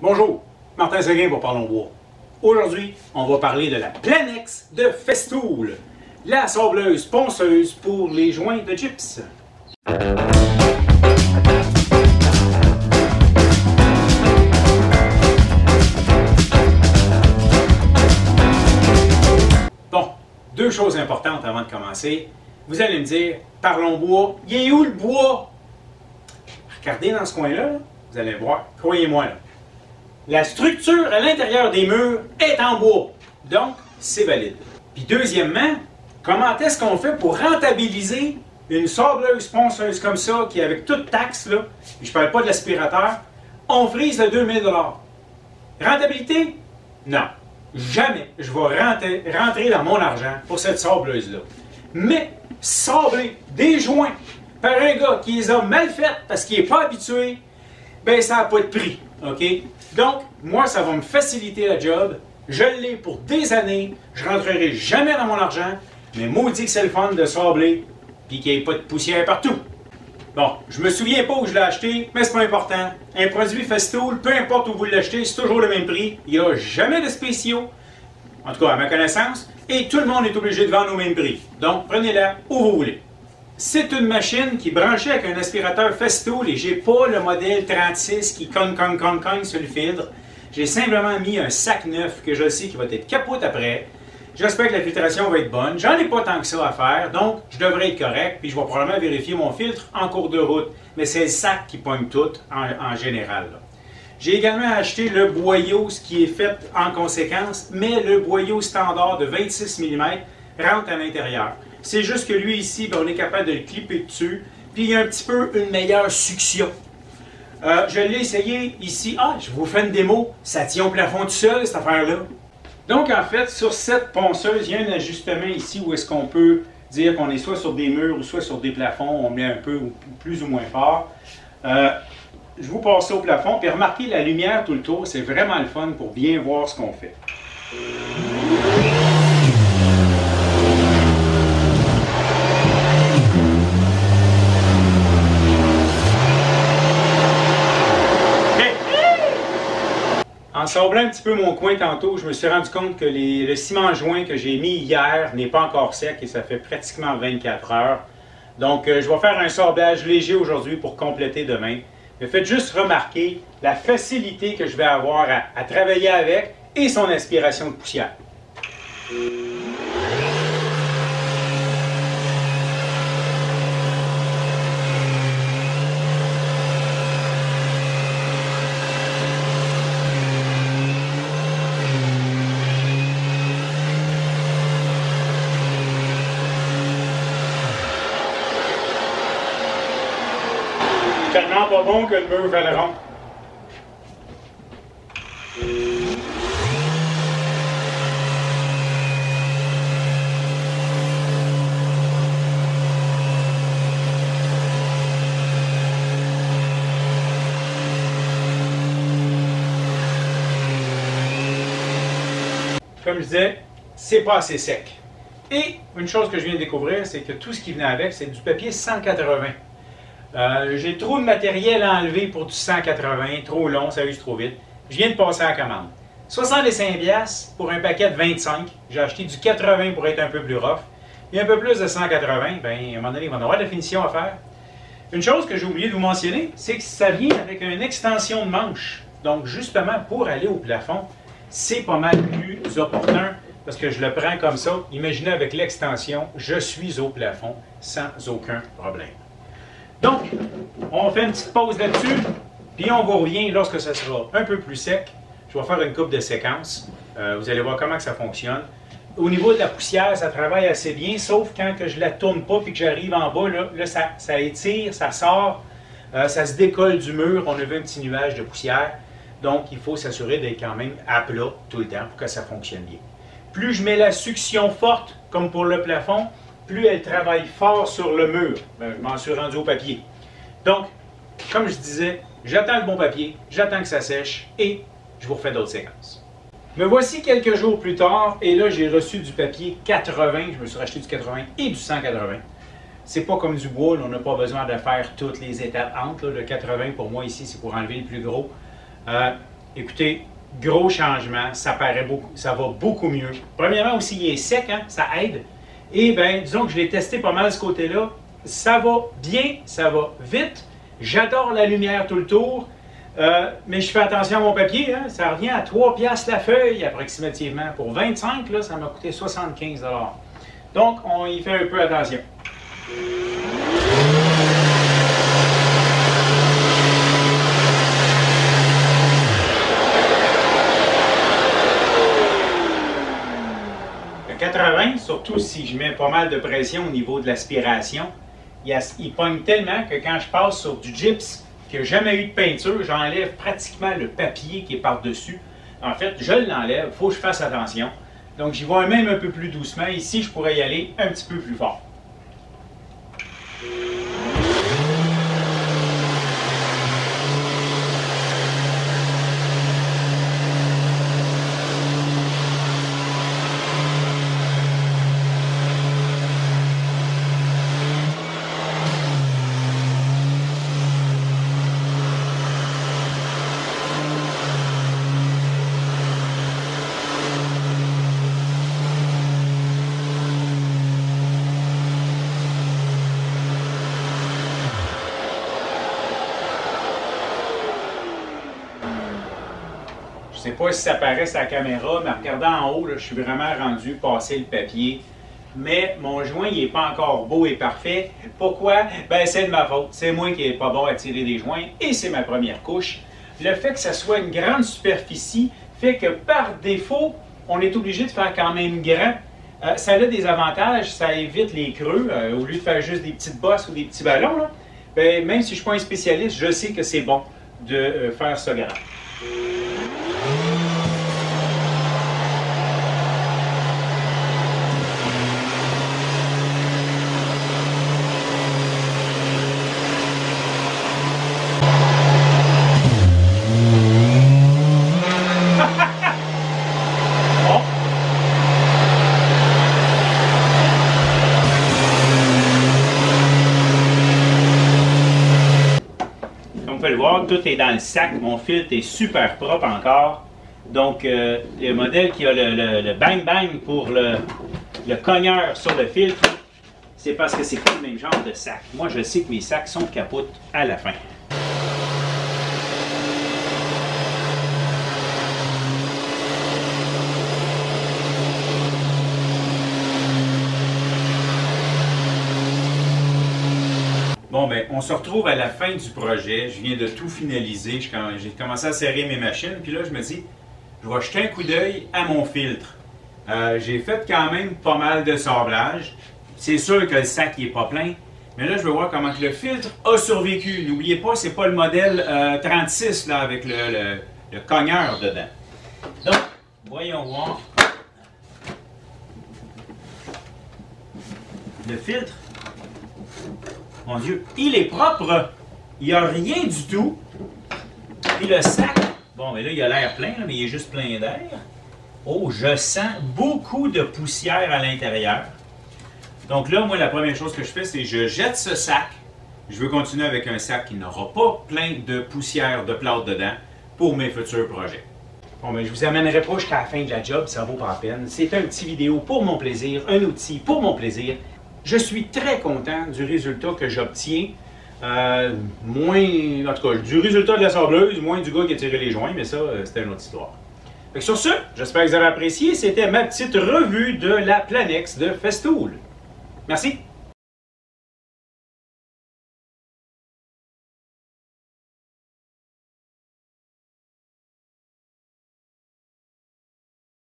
Bonjour, Martin Seguin pour Parlons Bois. Aujourd'hui, on va parler de la Planex de Festool, la sableuse ponceuse pour les joints de gyps. Bon, deux choses importantes avant de commencer. Vous allez me dire, Parlons Bois, il est où le bois? Regardez dans ce coin-là, vous allez voir, croyez-moi là. La structure à l'intérieur des murs est en bois, donc c'est valide. Puis deuxièmement, comment est-ce qu'on fait pour rentabiliser une sableuse ponceuse comme ça, qui avec toute taxe, là, et je ne parle pas de l'aspirateur, on frise de 2000 $. Rentabilité? Non. Jamais je vais rentrer dans mon argent pour cette sableuse-là. Mais sabler des joints par un gars qui les a mal faites parce qu'il n'est pas habitué, ben ça n'a pas de prix. OK? Donc, moi, ça va me faciliter la job. Je l'ai pour des années. Je ne rentrerai jamais dans mon argent. Mais maudit que c'est le fun de sabler et qu'il n'y ait pas de poussière partout. Bon, je me souviens pas où je l'ai acheté, mais c'est pas important. Un produit Festool, peu importe où vous l'achetez, c'est toujours le même prix. Il n'y a jamais de spéciaux, en tout cas à ma connaissance, et tout le monde est obligé de vendre au même prix. Donc, prenez-la où vous voulez. C'est une machine qui est branchée avec un aspirateur Festool et j'ai pas le modèle 36 qui cogne sur le filtre. J'ai simplement mis un sac neuf que je sais qui va être capote après. J'espère que la filtration va être bonne. J'en ai pas tant que ça à faire, donc je devrais être correct. Puis je vais probablement vérifier mon filtre en cours de route. Mais c'est le sac qui pogne tout en général. J'ai également acheté le boyau, ce qui est fait en conséquence, mais le boyau standard de 26 mm rentre à l'intérieur. C'est juste que lui ici, ben, on est capable de le clipper dessus, puis il y a un petit peu une meilleure succion. Je l'ai essayé ici. Ah, je vous fais une démo. Ça tient au plafond tout seul, cette affaire-là. Donc, en fait, sur cette ponceuse, il y a un ajustement ici où est-ce qu'on peut dire qu'on est soit sur des murs ou soit sur des plafonds. On met un peu plus ou moins fort. Je vous passe ça au plafond, puis remarquez la lumière tout le tour. C'est vraiment le fun pour bien voir ce qu'on fait. En sablant un petit peu mon coin tantôt, je me suis rendu compte que le ciment joint que j'ai mis hier n'est pas encore sec et ça fait pratiquement 24 heures. Donc, je vais faire un sablage léger aujourd'hui pour compléter demain. Mais faites juste remarquer la facilité que je vais avoir à travailler avec et son aspiration de poussière. Tellement pas bon que le mur fait le rond. Comme je disais, c'est pas assez sec. Et une chose que je viens de découvrir, c'est que tout ce qui venait avec, c'est du papier 180. J'ai trop de matériel à enlever pour du 180, trop long, ça use trop vite. Je viens de passer à la commande. 65$ pour un paquet de 25. J'ai acheté du 80 pour être un peu plus rough. Et un peu plus de 180, bien, à un moment donné, il va y avoir de la finition à faire. Une chose que j'ai oublié de vous mentionner, c'est que ça vient avec une extension de manche. Donc, justement, pour aller au plafond, c'est pas mal plus opportun parce que je le prends comme ça. Imaginez avec l'extension, je suis au plafond sans aucun problème. Donc, on fait une petite pause là-dessus, puis on vous revient lorsque ça sera un peu plus sec. Je vais faire une coupe de séquences. Vous allez voir comment que ça fonctionne. Au niveau de la poussière, ça travaille assez bien, sauf quand que je ne la tourne pas et que j'arrive en bas, là ça étire, ça sort, ça se décolle du mur, on a vu un petit nuage de poussière. Donc, il faut s'assurer d'être quand même à plat tout le temps pour que ça fonctionne bien. Plus je mets la succion forte, comme pour le plafond, plus elle travaille fort sur le mur. Ben, je m'en suis rendu au papier. Donc, comme je disais, j'attends le bon papier, j'attends que ça sèche et je vous refais d'autres séquences. Me voici quelques jours plus tard et là, j'ai reçu du papier 80. Je me suis racheté du 80 et du 180. C'est pas comme du bois, là, on n'a pas besoin de faire toutes les étapes entre. Là. Le 80, pour moi, ici, c'est pour enlever le plus gros. Écoutez, gros changement, ça paraît beaucoup, ça va beaucoup mieux. Premièrement aussi, il est sec, hein, ça aide. Et bien, disons que je l'ai testé pas mal de ce côté-là. Ça va bien, ça va vite. J'adore la lumière tout le tour. Mais je fais attention à mon papier, hein, ça revient à 3 piastres la feuille approximativement. Pour 25, là, ça m'a coûté 75 $. Donc, on y fait un peu attention. Le 80, surtout si je mets pas mal de pression au niveau de l'aspiration, il pogne tellement que quand je passe sur du gyps qui n'a jamais eu de peinture, j'enlève pratiquement le papier qui est par-dessus. En fait, je l'enlève, il faut que je fasse attention. Donc, j'y vais même un peu plus doucement. Ici, je pourrais y aller un petit peu plus fort. Je ne sais pas si ça paraît sur la caméra, mais en regardant en haut, là, je suis vraiment rendu passer le papier. Mais mon joint, il n'est pas encore beau et parfait. Pourquoi? Ben, c'est de ma faute. C'est moi qui n'ai pas bon à tirer des joints et c'est ma première couche. Le fait que ça soit une grande superficie fait que par défaut, on est obligé de faire quand même grand. Ça a des avantages, ça évite les creux. Au lieu de faire juste des petites bosses ou des petits ballons, là, ben, même si je ne suis pas un spécialiste, je sais que c'est bon de faire ça grand. Comme vous pouvez le voir, tout est dans le sac. Mon filtre est super propre encore. Donc, le modèle qui a le bang-bang pour le cogneur sur le filtre, c'est parce que c'est pas le même genre de sac. Moi, je sais que mes sacs sont capotes à la fin. Bon, ben, on se retrouve à la fin du projet. Je viens de tout finaliser. J'ai commencé à serrer mes machines. Puis là, je me dis, je vais jeter un coup d'œil à mon filtre. J'ai fait quand même pas mal de sablage. C'est sûr que le sac n'est pas plein. Mais là, je veux voir comment que le filtre a survécu. N'oubliez pas, c'est pas le modèle 36 là, avec le cogneur dedans. Donc, voyons voir. Le filtre. Mon Dieu, il est propre! Il n'y a rien du tout. Puis le sac, bon, mais là, il a l'air plein, là, mais il est juste plein d'air. Oh, je sens beaucoup de poussière à l'intérieur. Donc là, moi, la première chose que je fais, c'est je jette ce sac. Je veux continuer avec un sac qui n'aura pas plein de poussière, de plâtre dedans pour mes futurs projets. Bon, mais je vous amènerai pas jusqu'à la fin de la job, ça vaut pas la peine. C'est un petit vidéo pour mon plaisir, un outil pour mon plaisir. Je suis très content du résultat que j'obtiens. Moins, en tout cas, du résultat de la sableuse, moins du gars qui a tiré les joints, mais ça, c'était une autre histoire. Fait que sur ce, j'espère que vous avez apprécié. C'était ma petite revue de la Planex de Festool. Merci.